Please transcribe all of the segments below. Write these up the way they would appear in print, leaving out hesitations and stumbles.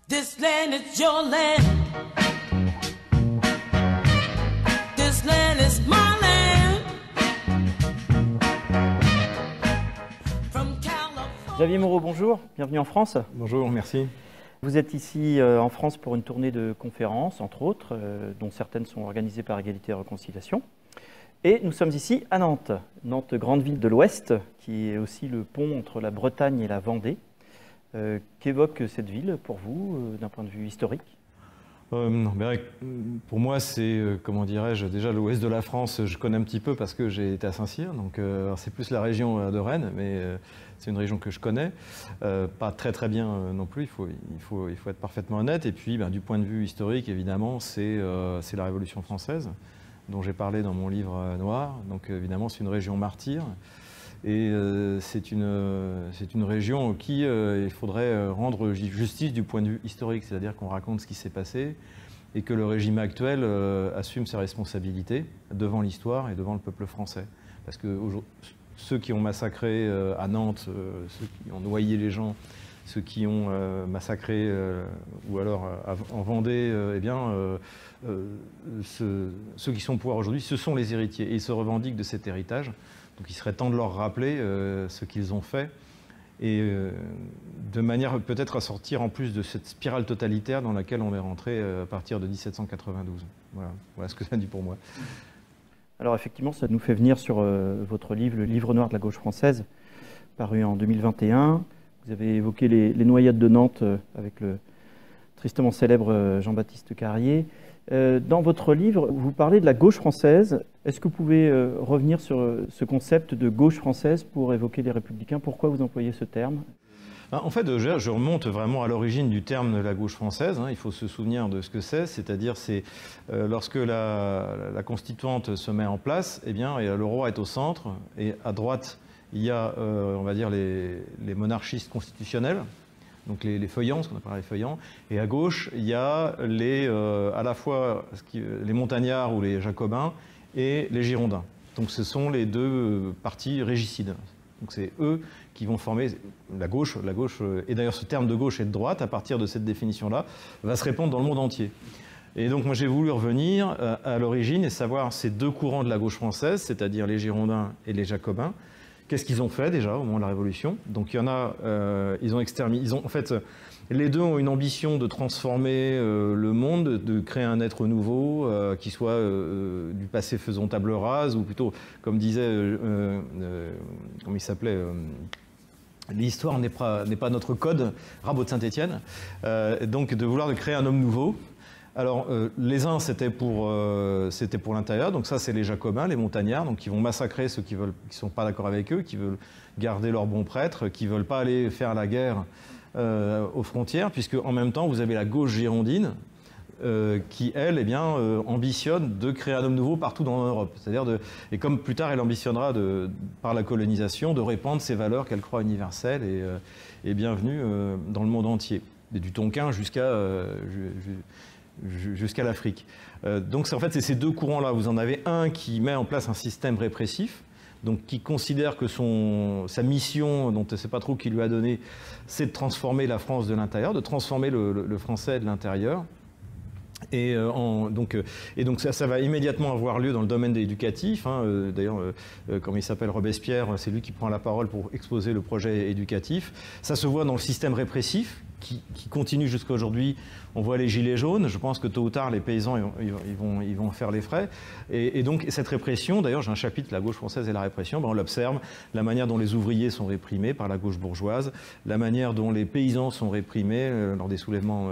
This land is your land. This land is my land. From California. Xavier Moreau, bonjour, bienvenue en France. Bonjour, merci. Vous êtes ici en France pour une tournée de conférences, entre autres, dont certaines sont organisées par Égalité et Réconciliation. Et nous sommes ici à Nantes, Nantes, grande ville de l'Ouest, qui est aussi le pont entre la Bretagne et la Vendée. Qu'évoque cette ville pour vous, d'un point de vue historique? Pour moi, c'est, comment dirais-je, déjà l'ouest de la France, je connais un petit peu parce que j'ai été à Saint-Cyr, donc c'est plus la région de Rennes, mais c'est une région que je connais, pas très bien non plus, il faut être parfaitement honnête. Et puis, du point de vue historique, évidemment, c'est la Révolution française, dont j'ai parlé dans mon livre noir, donc évidemment, c'est une région martyre. Et c'est une région qui il faudrait rendre justice du point de vue historique, c'est-à-dire qu'on raconte ce qui s'est passé et que le régime actuel assume ses responsabilités devant l'histoire et devant le peuple français. Parce que ceux qui ont massacré à Nantes, ceux qui ont noyé les gens, ceux qui ont massacré ou alors en Vendée, ceux qui sont au pouvoir aujourd'hui, ce sont les héritiers et ils se revendiquent de cet héritage. Donc il serait temps de leur rappeler ce qu'ils ont fait et de manière peut-être à sortir en plus de cette spirale totalitaire dans laquelle on est rentré à partir de 1792. Voilà ce que ça dit pour moi. Alors effectivement, ça nous fait venir sur votre livre, le Livre noir de la gauche française, paru en 2021. Vous avez évoqué les noyades de Nantes avec le tristement célèbre Jean-Baptiste Carrier. Dans votre livre, vous parlez de la gauche française. Est-ce que vous pouvez revenir sur ce concept de gauche française pour évoquer les Républicains? Pourquoi vous employez ce terme? En fait, je remonte vraiment à l'origine du terme de la gauche française. Il faut se souvenir de ce que c'est-à-dire lorsque la constituante se met en place, et le roi est au centre, et à droite, il y a, on va dire, les monarchistes constitutionnels, donc les feuillants, ce qu'on appelle les feuillants, et à gauche, il y a à la fois les montagnards ou les jacobins et les girondins. Donc ce sont les deux partis régicides. Donc c'est eux qui vont former la gauche, et d'ailleurs ce terme de gauche et de droite, à partir de cette définition-là, va se répandre dans le monde entier. Et donc moi j'ai voulu revenir à l'origine et savoir ces deux courants de la gauche française, c'est-à-dire les girondins et les jacobins. Qu'est-ce qu'ils ont fait déjà au moment de la Révolution? Donc il y en a, en fait, les deux ont une ambition de transformer le monde, de créer un être nouveau qui soit du passé faisant table rase, ou plutôt, comme disait, comment il s'appelait, l'histoire n'est pas notre code, Rabot de Saint-Étienne, donc de vouloir créer un homme nouveau. Alors, les uns, c'était pour l'intérieur, donc ça, c'est les jacobins, les montagnards, donc qui vont massacrer ceux qui ne sont pas d'accord avec eux, qui veulent garder leurs bons prêtres, qui ne veulent pas aller faire la guerre aux frontières, puisque en même temps, vous avez la gauche girondine, qui, elle, ambitionne de créer un homme nouveau partout dans l'Europe. C'est-à-dire, et comme plus tard, elle ambitionnera, par la colonisation, de répandre ces valeurs qu'elle croit universelles et bienvenues dans le monde entier, et du Tonkin jusqu'à l'Afrique. Donc en fait, c'est ces deux courants-là. Vous en avez un qui met en place un système répressif, donc qui considère que sa mission, dont on ne sait pas trop qui lui a donné, c'est de transformer la France de l'intérieur, de transformer le français de l'intérieur. Et donc ça va immédiatement avoir lieu dans le domaine éducatif. D'ailleurs, comme il s'appelle Robespierre, c'est lui qui prend la parole pour exposer le projet éducatif. Ça se voit dans le système répressif qui continue jusqu'à aujourd'hui. On voit les gilets jaunes. Je pense que tôt ou tard, les paysans ils vont faire les frais. Et donc cette répression, d'ailleurs, j'ai un chapitre, la gauche française et la répression. On l'observe, la manière dont les ouvriers sont réprimés par la gauche bourgeoise, la manière dont les paysans sont réprimés lors des soulèvements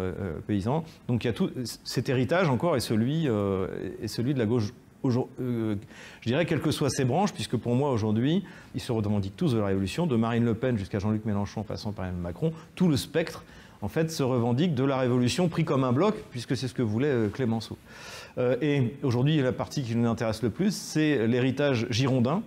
paysans. Donc il y a tout cet héritage encore est celui de la gauche. Je dirais quelles que soient ses branches, puisque pour moi aujourd'hui, ils se revendiquent tous de la Révolution, de Marine Le Pen jusqu'à Jean-Luc Mélenchon, passant par Emmanuel Macron, tout le spectre en fait se revendique de la Révolution pris comme un bloc, puisque c'est ce que voulait Clémenceau. Et aujourd'hui, la partie qui nous intéresse le plus, c'est l'héritage girondin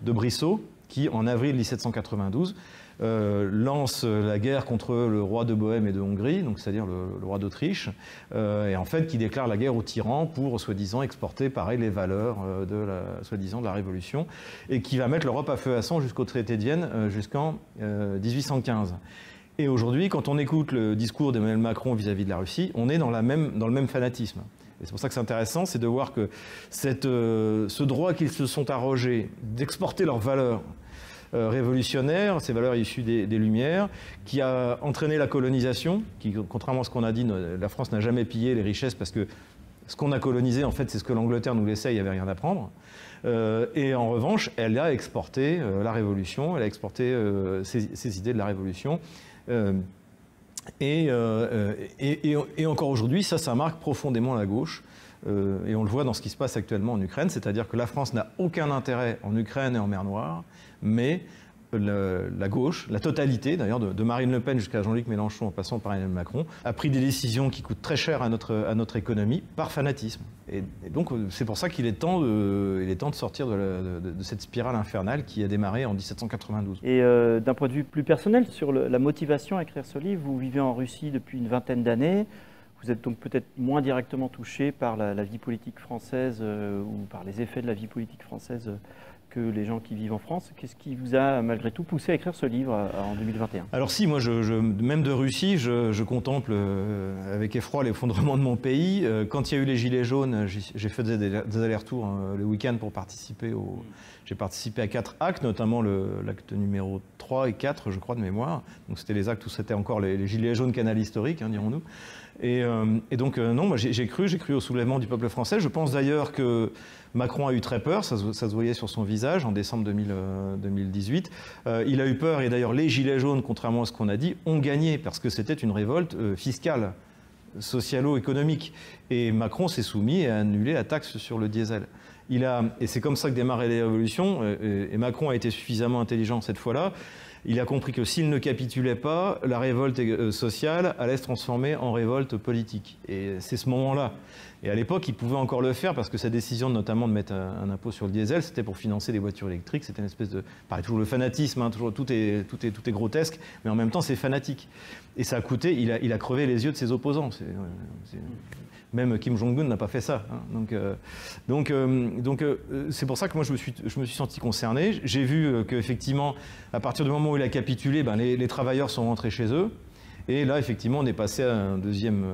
de Brissot, qui en avril 1792 lance la guerre contre le roi de Bohême et de Hongrie, donc c'est-à-dire le roi d'Autriche, et en fait qui déclare la guerre aux tyrans pour soi-disant exporter pareil les valeurs soi-disant de la Révolution, et qui va mettre l'Europe à feu et à sang jusqu'au traité de Vienne jusqu'en 1815. Et aujourd'hui, quand on écoute le discours d'Emmanuel Macron vis-à-vis de la Russie, on est dans le même fanatisme. Et c'est pour ça que c'est intéressant, c'est de voir que ce droit qu'ils se sont arrogés d'exporter leurs valeurs révolutionnaires, ces valeurs issues des Lumières, qui a entraîné la colonisation, qui, contrairement à ce qu'on a dit, la France n'a jamais pillé les richesses parce que ce qu'on a colonisé, en fait, c'est ce que l'Angleterre nous laissait, il n'y avait rien à prendre. Et en revanche, elle a exporté la Révolution, elle a exporté ces idées de la Révolution. Et encore aujourd'hui, ça marque profondément la gauche. Et on le voit dans ce qui se passe actuellement en Ukraine, c'est-à-dire que la France n'a aucun intérêt en Ukraine et en mer Noire, mais la gauche, la totalité d'ailleurs, de Marine Le Pen jusqu'à Jean-Luc Mélenchon en passant par Emmanuel Macron, a pris des décisions qui coûtent très cher à notre économie par fanatisme. Et donc c'est pour ça qu'il est temps de sortir de cette spirale infernale qui a démarré en 1792. Et d'un point de vue plus personnel, sur la motivation à écrire ce livre, vous vivez en Russie depuis une vingtaine d'années. Vous êtes donc peut-être moins directement touché par la vie politique française ou par les effets de la vie politique française que les gens qui vivent en France. Qu'est-ce qui vous a malgré tout poussé à écrire ce livre en 2021? Alors si, moi, même de Russie, je contemple avec effroi l'effondrement de mon pays. Quand il y a eu les Gilets jaunes, j'ai fait des allers-retours le week-end pour participer J'ai participé à 4 actes, notamment l'acte numéro 3 et 4, je crois, de mémoire. Donc c'était les actes où c'était encore les Gilets jaunes canal historique, hein, dirons-nous. Et donc non, moi j'ai cru au soulèvement du peuple français. Je pense d'ailleurs que Macron a eu très peur, ça se voyait sur son visage en décembre 2018. Il a eu peur et d'ailleurs les Gilets jaunes, contrairement à ce qu'on a dit, ont gagné parce que c'était une révolte fiscale, socialo-économique. Et Macron s'est soumis et a annulé la taxe sur le diesel. Et c'est comme ça que démarraient les révolutions, et Macron a été suffisamment intelligent cette fois-là. Il a compris que s'il ne capitulait pas, la révolte sociale allait se transformer en révolte politique. Et c'est ce moment-là. Et à l'époque, il pouvait encore le faire parce que sa décision, notamment de mettre un impôt sur le diesel, c'était pour financer les voitures électriques. C'était une espèce de... Pareil, toujours le fanatisme, hein, toujours, tout est grotesque, mais en même temps, c'est fanatique. Et ça a coûté... Il a crevé les yeux de ses opposants. Même Kim Jong-un n'a pas fait ça. Hein. Donc c'est pour ça que moi, je me suis senti concerné. J'ai vu qu'effectivement, à partir du moment où il a capitulé, les travailleurs sont rentrés chez eux. Et là, effectivement, on est passé à un deuxième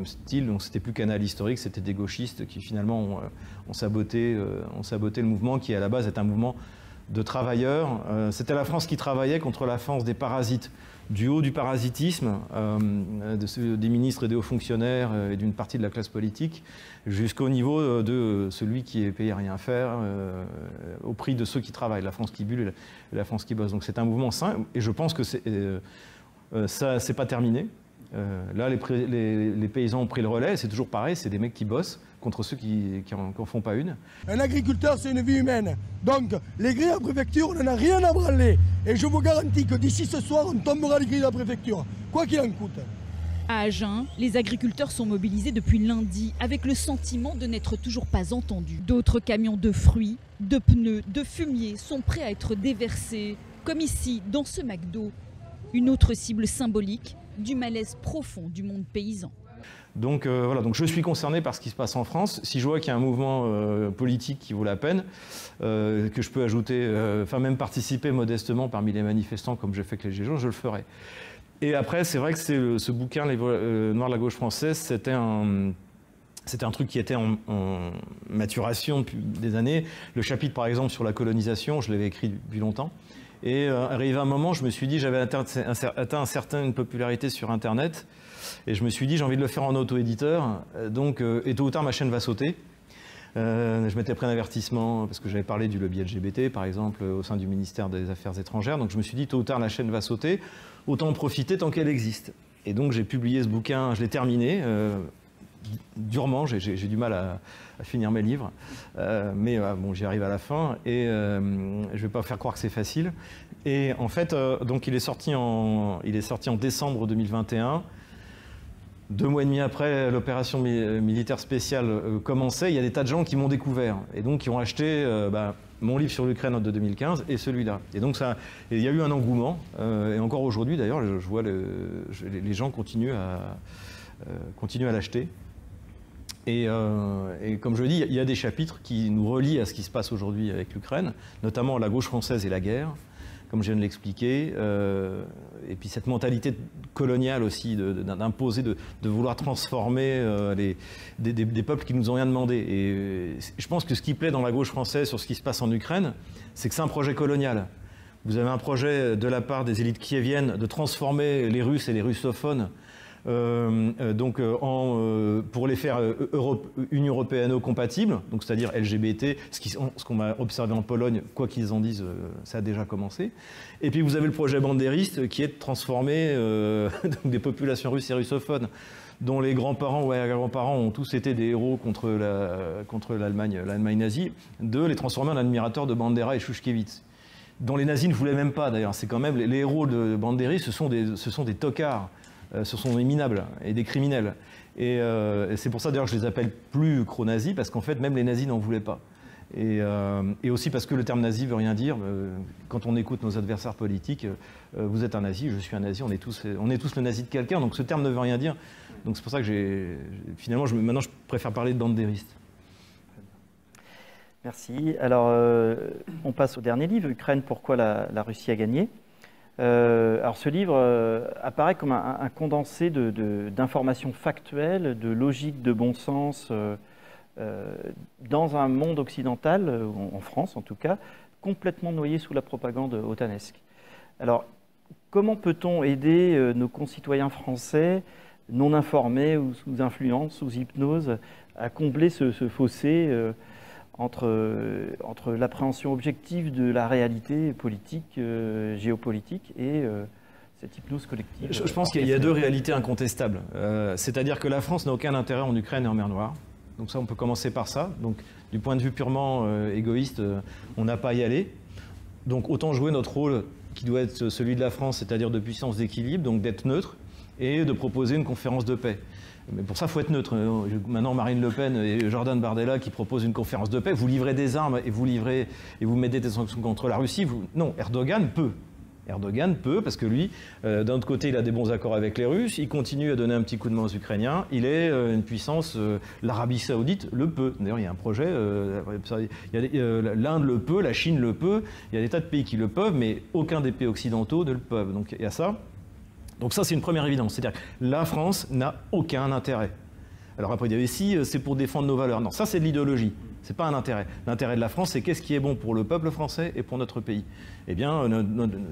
style. Donc, c'était plus canal historique, c'était des gauchistes qui, finalement, ont saboté le mouvement qui, à la base, est un mouvement de travailleurs. C'était la France qui travaillait contre la France des parasites. Du haut du parasitisme, des ministres et des hauts fonctionnaires et d'une partie de la classe politique, jusqu'au niveau de celui qui est payé à rien faire, au prix de ceux qui travaillent, la France qui bulle et la France qui bosse. Donc c'est un mouvement sain, et je pense que ça, c'est pas terminé. Là, les paysans ont pris le relais, c'est toujours pareil, c'est des mecs qui bossent contre ceux qui en font pas une. Un agriculteur, c'est une vie humaine. Donc, les grilles à préfecture, on n'en a rien à branler. Et je vous garantis que d'ici ce soir, on tombera les grilles à préfecture, quoi qu'il en coûte. À Agen, les agriculteurs sont mobilisés depuis lundi avec le sentiment de n'être toujours pas entendus. D'autres camions de fruits, de pneus, de fumier sont prêts à être déversés, comme ici, dans ce McDo. Une autre cible symbolique du malaise profond du monde paysan. Donc voilà, donc je suis concerné par ce qui se passe en France. Si je vois qu'il y a un mouvement politique qui vaut la peine, que je peux ajouter, même participer modestement parmi les manifestants comme j'ai fait avec les Gilets jaunes, je le ferai. Et après, c'est vrai que ce bouquin, Les Noirs de la gauche française, c'était un truc qui était en maturation depuis des années. Le chapitre, par exemple, sur la colonisation, je l'avais écrit depuis longtemps. Et arrivé un moment, je me suis dit, j'avais atteint une popularité sur Internet, et je me suis dit, j'ai envie de le faire en auto-éditeur, donc, et tôt ou tard, ma chaîne va sauter. Je m'étais pris un avertissement, parce que j'avais parlé du lobby LGBT, par exemple, au sein du ministère des Affaires étrangères, donc je me suis dit, tôt ou tard, la chaîne va sauter, autant en profiter tant qu'elle existe. Et donc, j'ai publié ce bouquin, je l'ai terminé, durement, j'ai du mal à finir mes livres, mais bon, j'y arrive à la fin, et je ne vais pas faire croire que c'est facile. Et en fait, donc il est sorti en décembre 2021. 2 mois et demi après, l'opération militaire spéciale commençait. Il y a des tas de gens qui m'ont découvert et donc qui ont acheté mon livre sur l'Ukraine de 2015 et celui-là. Et donc il y a eu un engouement, et encore aujourd'hui d'ailleurs, je vois les gens continuent à l'acheter. Et comme je le dis, il y a des chapitres qui nous relient à ce qui se passe aujourd'hui avec l'Ukraine, notamment la gauche française et la guerre. comme je viens de l'expliquer, et puis cette mentalité coloniale aussi d'imposer, de vouloir transformer des peuples qui nous ont rien demandé. Et je pense que ce qui plaît dans la gauche française sur ce qui se passe en Ukraine, c'est que c'est un projet colonial. Vous avez un projet de la part des élites kieviennes de transformer les Russes et les russophones pour les faire Union européano-compatibles, donc c'est-à-dire LGBT, ce qu'on a observé en Pologne, quoi qu'ils en disent, ça a déjà commencé. Et puis vous avez le projet bandériste qui est de transformer des populations russes et russophones, dont les grands-parents ou arrière-grands-parents ont tous été des héros contre l'Allemagne nazie, de les transformer en admirateurs de Bandera et Shushkevitch, dont les nazis ne voulaient même pas d'ailleurs. C'est quand même les héros de Bandéry, ce sont des tocards. Ce sont des minables et des criminels. Et c'est pour ça d'ailleurs que je les appelle plus cro-nazis, parce qu'en fait même les nazis n'en voulaient pas. Et aussi parce que le terme nazi veut rien dire. Quand on écoute nos adversaires politiques, vous êtes un nazi, je suis un nazi, on est tous le nazi de quelqu'un, donc ce terme ne veut rien dire. Donc c'est pour ça que maintenant je préfère parler de bandériste. Merci. Alors on passe au dernier livre, Ukraine, pourquoi la Russie a gagné. Alors ce livre apparaît comme un condensé d'informations factuelles, de logique de bon sens, dans un monde occidental, en France en tout cas, complètement noyé sous la propagande otanesque. Alors comment peut-on aider nos concitoyens français non informés ou sous influence, sous hypnose, à combler ce fossé entre l'appréhension objective de la réalité politique, géopolitique et cette hypnose collective? Je pense qu'il y a deux réalités incontestables. C'est-à-dire que la France n'a aucun intérêt en Ukraine et en mer Noire. Donc ça, on peut commencer par ça. Donc du point de vue purement égoïste, on n'a pas à y aller. Donc autant jouer notre rôle qui doit être celui de la France, c'est-à-dire de puissance d'équilibre, donc d'être neutre et de proposer une conférence de paix. Mais pour ça, il faut être neutre. Maintenant, Marine Le Pen et Jordan Bardella qui proposent une conférence de paix, vous livrez des armes et vous mettez des sanctions contre la Russie. Non, Erdogan peut. Erdogan peut, parce que lui, d'un autre côté, il a des bons accords avec les Russes, il continue à donner un petit coup de main aux Ukrainiens, il est une puissance, l'Arabie Saoudite le peut. D'ailleurs, il y a un projet, l'Inde le peut, la Chine le peut, il y a des tas de pays qui le peuvent, mais aucun des pays occidentaux ne le peuvent. Donc il y a ça. Donc ça, c'est une première évidence. C'est-à-dire que la France n'a aucun intérêt. Alors après, il y avait si c'est pour défendre nos valeurs. Non, ça, c'est de l'idéologie. Ce n'est pas un intérêt. L'intérêt de la France, c'est qu'est-ce qui est bon pour le peuple français et pour notre pays. Eh bien,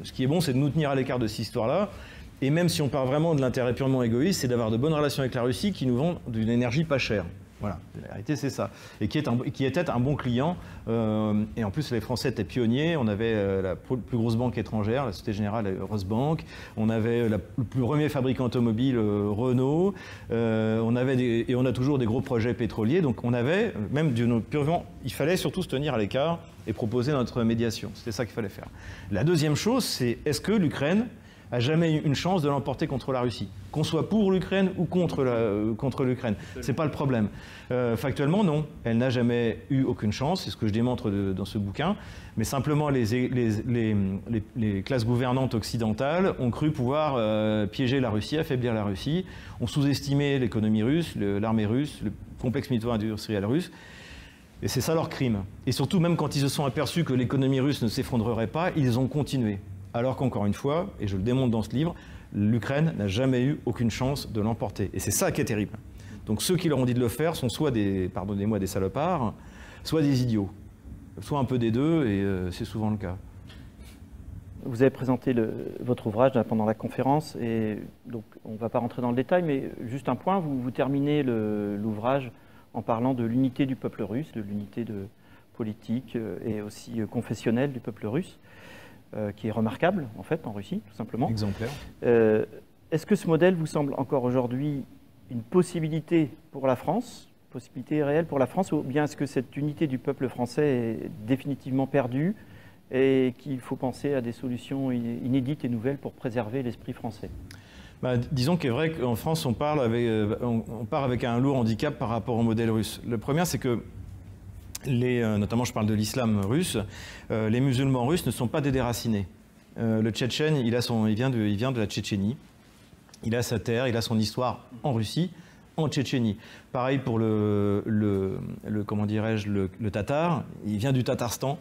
ce qui est bon, c'est de nous tenir à l'écart de cette histoire-là. Et même si on parle vraiment de l'intérêt purement égoïste, c'est d'avoir de bonnes relations avec la Russie qui nous vend d'une énergie pas chère. Voilà, la réalité c'est ça. Et qui était un bon client. Et en plus les Français étaient pionniers. On avait la plus grosse banque étrangère, la Société Générale Rosbank. On avait le plus premier fabricant automobile Renault. On a toujours des gros projets pétroliers. Donc on avait, même purement, il fallait surtout se tenir à l'écart et proposer notre médiation. C'était ça qu'il fallait faire. La deuxième chose, c'est est-ce que l'Ukraine a jamais eu une chance de l'emporter contre la Russie, qu'on soit pour l'Ukraine ou contre l'Ukraine. C'est pas le problème. Factuellement, non. Elle n'a jamais eu aucune chance, c'est ce que je démontre dans ce bouquin, mais simplement les classes gouvernantes occidentales ont cru pouvoir piéger la Russie, affaiblir la Russie, ont sous-estimé l'économie russe, l'armée russe, le complexe militaire-industriel russe, et c'est ça leur crime. Et surtout, même quand ils se sont aperçus que l'économie russe ne s'effondrerait pas, ils ont continué. Alors qu'encore une fois, et je le démontre dans ce livre, l'Ukraine n'a jamais eu aucune chance de l'emporter. Et c'est ça qui est terrible. Donc ceux qui leur ont dit de le faire sont soit pardonnez-moi, des salopards, soit des idiots. Soit un peu des deux, et c'est souvent le cas. Vous avez présenté votre ouvrage pendant la conférence, et donc on ne va pas rentrer dans le détail, mais juste un point, vous terminez l'ouvrage en parlant de l'unité du peuple russe, de l'unité politique et aussi confessionnelle du peuple russe. Qui est remarquable, en fait, en Russie, tout simplement. Exemplaire. Est-ce que ce modèle vous semble encore aujourd'hui une possibilité pour la France, possibilité réelle pour la France, ou bien est-ce que cette unité du peuple français est définitivement perdue et qu'il faut penser à des solutions inédites et nouvelles pour préserver l'esprit français? Disons qu'il est vrai qu'en France, on part avec un lourd handicap par rapport au modèle russe. Le premier, c'est que notamment je parle de l'islam russe, les musulmans russes ne sont pas des déracinés. Le Tchétchène, il vient de la Tchétchénie, il a sa terre, il a son histoire en Russie, en Tchétchénie. Pareil pour comment dirais-je, le tatar, il vient du Tatarstan,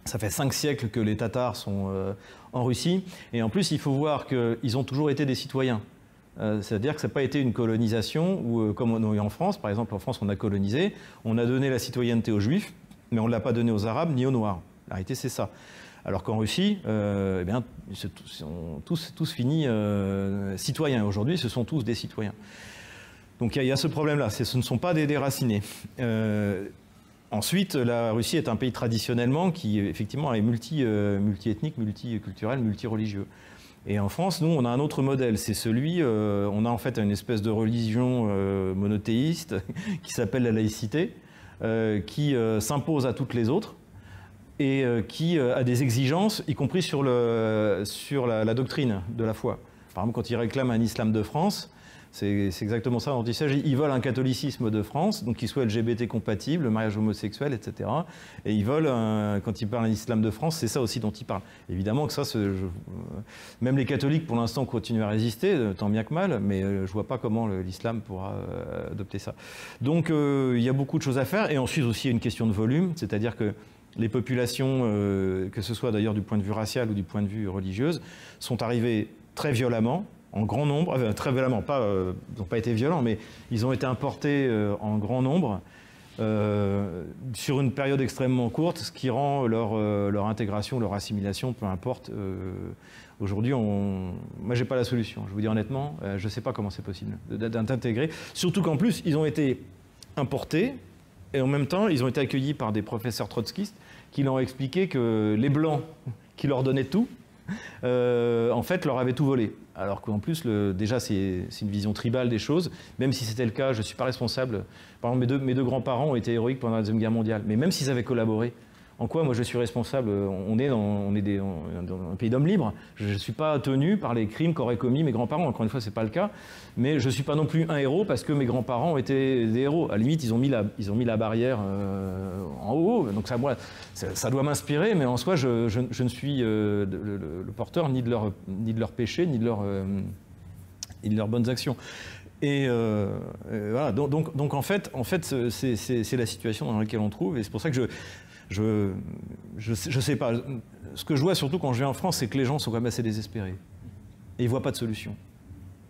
Ça fait 5 siècles que les Tatars sont en Russie. Et en plus, il faut voir qu'ils ont toujours été des citoyens. C'est-à-dire que ça n'a pas été une colonisation où, comme on a eu en France, par exemple, en France, on a colonisé, on a donné la citoyenneté aux Juifs, mais on ne l'a pas donnée aux Arabes ni aux Noirs. La réalité, c'est ça. Alors qu'en Russie, eh bien, ils sont tous finis citoyens. Aujourd'hui, ce sont tous des citoyens. Donc il y a ce problème-là. Ce ne sont pas des déracinés. Ensuite, la Russie est un pays traditionnellement qui, effectivement, est multi-ethnique, multiculturel, multireligieux. Et en France, nous, on a un autre modèle. C'est celui, on a en fait une espèce de religion monothéiste qui s'appelle la laïcité, qui s'impose à toutes les autres et qui a des exigences, y compris sur la doctrine de la foi. Par exemple, quand ils réclament un islam de France, c'est exactement ça dont il s'agit. Ils veulent un catholicisme de France, donc qui soit LGBT compatible, le mariage homosexuel, etc. Et ils veulent, quand ils parlent d'un islam de France, c'est ça aussi dont ils parlent. Évidemment que ça, même les catholiques, pour l'instant, continuent à résister, tant bien que mal, mais je ne vois pas comment l'islam pourra adopter ça. Donc, il y a beaucoup de choses à faire. Et ensuite aussi, il y a une question de volume, c'est-à-dire que les populations, que ce soit d'ailleurs du point de vue racial ou du point de vue religieux, sont arrivées très violemment, en grand nombre, très violemment, ils n'ont pas été violents, mais ils ont été importés en grand nombre sur une période extrêmement courte, ce qui rend leur intégration, leur assimilation, peu importe. Aujourd'hui, moi, j'ai pas la solution. Je vous dis honnêtement, je ne sais pas comment c'est possible d'intégrer. Surtout qu'en plus, ils ont été importés et en même temps, ils ont été accueillis par des professeurs trotskistes qui leur ont expliqué que les Blancs, qui leur donnaient tout, en fait, leur avaient tout volé. Alors qu'en plus, déjà, c'est une vision tribale des choses. Même si c'était le cas, je ne suis pas responsable. Par exemple, mes deux grands-parents ont été héroïques pendant la Deuxième Guerre mondiale. Mais même s'ils avaient collaboré, en quoi moi je suis responsable? On est dans un pays d'hommes libres. Je ne suis pas tenu par les crimes qu'auraient commis mes grands-parents. Encore une fois, ce n'est pas le cas. Mais je ne suis pas non plus un héros parce que mes grands-parents étaient des héros. À la limite, ils ont mis la barrière en haut. Donc ça doit m'inspirer, mais en soi, je ne suis le porteur ni de leur péché, ni de leurs bonnes actions. Et voilà. Donc en fait, c'est la situation dans laquelle on trouve. Et c'est pour ça que je sais pas. Ce que je vois surtout quand je viens en France, c'est que les gens sont quand même assez désespérés. Et ils voient pas de solution.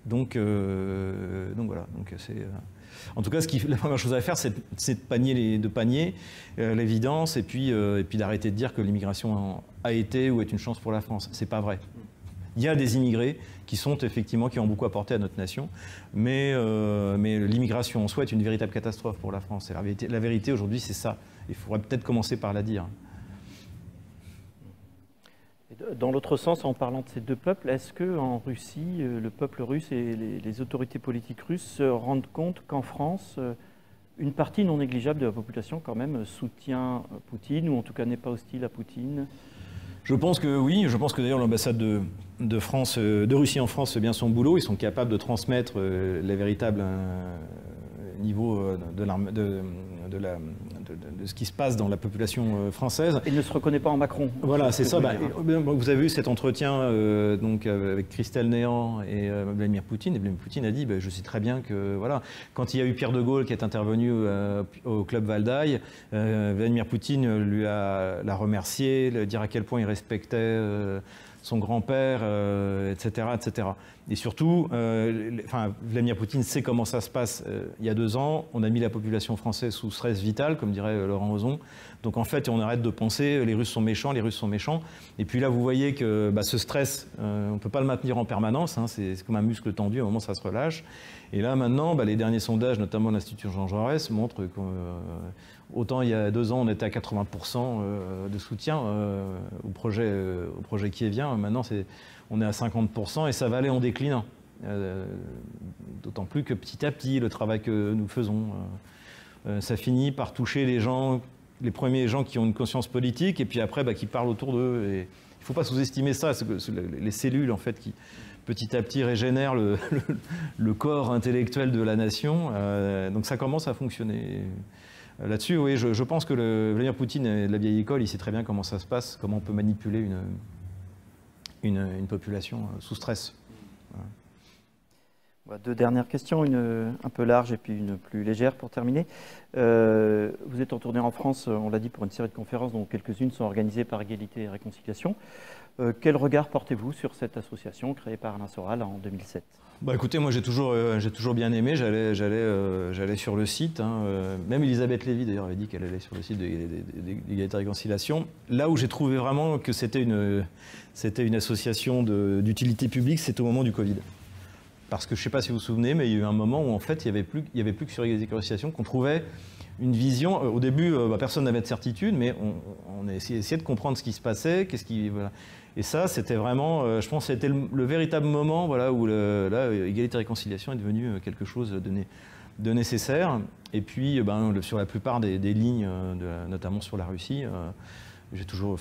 Donc voilà. Donc en tout cas, la première chose à faire, c'est de panier l'évidence et puis d'arrêter de dire que l'immigration a été ou est une chance pour la France. C'est pas vrai. Il y a des immigrés qui ont beaucoup apporté à notre nation, mais l'immigration en soi est une véritable catastrophe pour la France. Et la vérité aujourd'hui, c'est ça. Il faudrait peut-être commencer par la dire. Dans l'autre sens, en parlant de ces deux peuples, est-ce qu'en Russie, le peuple russe et les autorités politiques russes se rendent compte qu'en France, une partie non négligeable de la population quand même soutient Poutine, ou en tout cas n'est pas hostile à Poutine? Je pense que oui. Je pense que d'ailleurs l'ambassade de Russie en France fait bien son boulot. Ils sont capables de transmettre les véritables niveaux de ce qui se passe dans la population française. Et ne se reconnaît pas en Macron. Voilà, c'est ça. Vous avez eu cet entretien avec Christelle Néant et Vladimir Poutine. Et Vladimir Poutine a dit, je sais très bien que voilà, quand il y a eu Pierre de Gaulle qui est intervenu au club Valdaï, Vladimir Poutine l'a remercié, lui dire à quel point il respectait son grand-père, etc., etc. Et surtout, Vladimir Poutine sait comment ça se passe. Il y a 2 ans, on a mis la population française sous stress vital, comme dirait Laurent Ozon. Donc en fait, on arrête de penser les Russes sont méchants, les Russes sont méchants. Et puis là, vous voyez que ce stress, on ne peut pas le maintenir en permanence. Hein, c'est comme un muscle tendu, à un moment, ça se relâche. Et là, maintenant, les derniers sondages, notamment l'Institut Jean Jaurès, montrent qu'autant il y a 2 ans, on était à 80% de soutien au projet kievien. Maintenant, on est à 50% et ça va aller en déclinant. D'autant plus que petit à petit, le travail que nous faisons, ça finit par toucher les premiers gens qui ont une conscience politique et puis après qui parlent autour d'eux. Et il ne faut pas sous-estimer ça, les cellules en fait qui petit à petit régénèrent le corps intellectuel de la nation. Donc ça commence à fonctionner. Là-dessus, oui, je pense que Vladimir Poutine est de la vieille école, il sait très bien comment ça se passe, comment on peut manipuler une population sous stress. Voilà. Deux dernières questions, une un peu large et puis une plus légère pour terminer. Vous êtes en tournée en France, on l'a dit, pour une série de conférences dont quelques-unes sont organisées par Égalité et Réconciliation. Quel regard portez-vous sur cette association créée par Alain Soral en 2007 ? Écoutez, moi j'ai toujours bien aimé, j'allais sur le site, même Elisabeth Lévy d'ailleurs avait dit qu'elle allait sur le site d'Égalité et Réconciliation. Là où j'ai trouvé vraiment que c'était une association d'utilité publique, c'était au moment du Covid. Parce que je ne sais pas si vous vous souvenez, mais il y a eu un moment où en fait il n'y avait plus que sur Égalité et Réconciliation qu'on trouvait une vision. Au début, personne n'avait de certitude, mais on a essayé de comprendre ce qui se passait, voilà. Et ça, c'était vraiment, je pense, c'était le véritable moment, voilà, où Égalité et Réconciliation est devenu quelque chose de nécessaire. Et puis, sur la plupart des lignes, notamment sur la Russie, c'était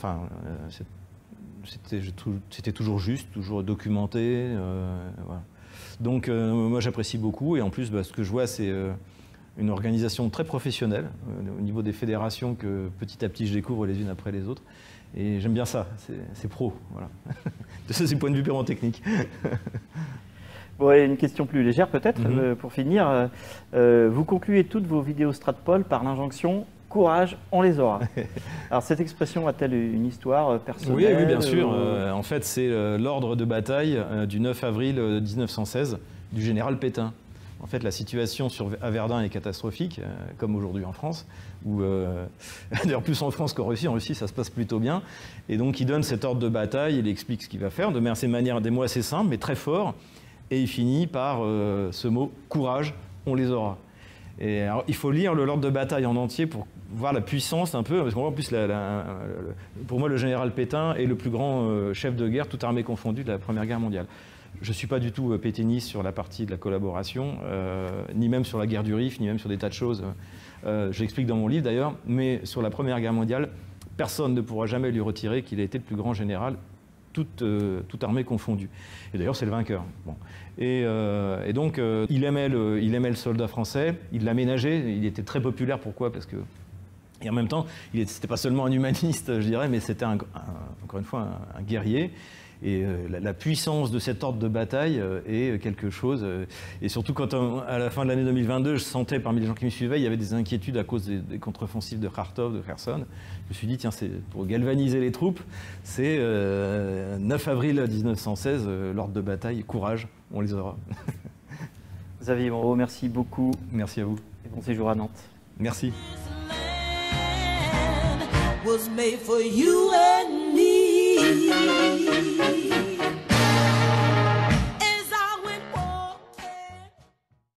toujours juste, toujours documenté. Voilà. Donc, moi, j'apprécie beaucoup. Et en plus, ce que je vois, c'est une organisation très professionnelle au niveau des fédérations que petit à petit je découvre les unes après les autres. Et j'aime bien ça, c'est pro. Voilà. Ça, c'est le point de vue purement technique. Bon, et une question plus légère peut-être, pour finir. Vous concluez toutes vos vidéos Stratpol par l'injonction « Courage, on les aura ». Alors cette expression a-t-elle une histoire personnelle ? Oui, bien sûr. En fait, c'est l'ordre de bataille du 9 avril 1916 du général Pétain. En fait, la situation à Verdun est catastrophique, comme aujourd'hui en France, ou d'ailleurs plus en France qu'en Russie. En Russie, ça se passe plutôt bien. Et donc, il donne cet ordre de bataille, il explique ce qu'il va faire, de manière des mots assez simples, mais très fort. Et il finit par ce mot « courage, on les aura ». Et alors, il faut lire l'ordre de bataille en entier pour voir la puissance un peu, parce qu'en plus, pour moi, le général Pétain est le plus grand chef de guerre, toute armée confondue, de la Première Guerre mondiale. Je ne suis pas du tout pétainiste sur la partie de la collaboration, ni même sur la guerre du Rif, ni même sur des tas de choses. Je l'explique dans mon livre d'ailleurs, mais sur la Première Guerre mondiale, personne ne pourra jamais lui retirer qu'il a été le plus grand général, toute armée confondue. Et d'ailleurs, c'est le vainqueur. Bon. Et donc, il aimait le soldat français, il l'aménageait, il était très populaire. Pourquoi ? Parce que, et en même temps, c'était pas seulement un humaniste, je dirais, mais c'était encore une fois un guerrier. Et la puissance de cet ordre de bataille est quelque chose. Et surtout quand, à la fin de l'année 2022, je sentais parmi les gens qui me suivaient, il y avait des inquiétudes à cause des contre-offensives de Kharkov, de Kherson. Je me suis dit, tiens, c'est pour galvaniser les troupes, c'est 9 avril 1916, l'ordre de bataille, courage, on les aura. Xavier Moreau, merci beaucoup. Merci à vous. Et bon séjour à Nantes. Merci. Was made for you and me.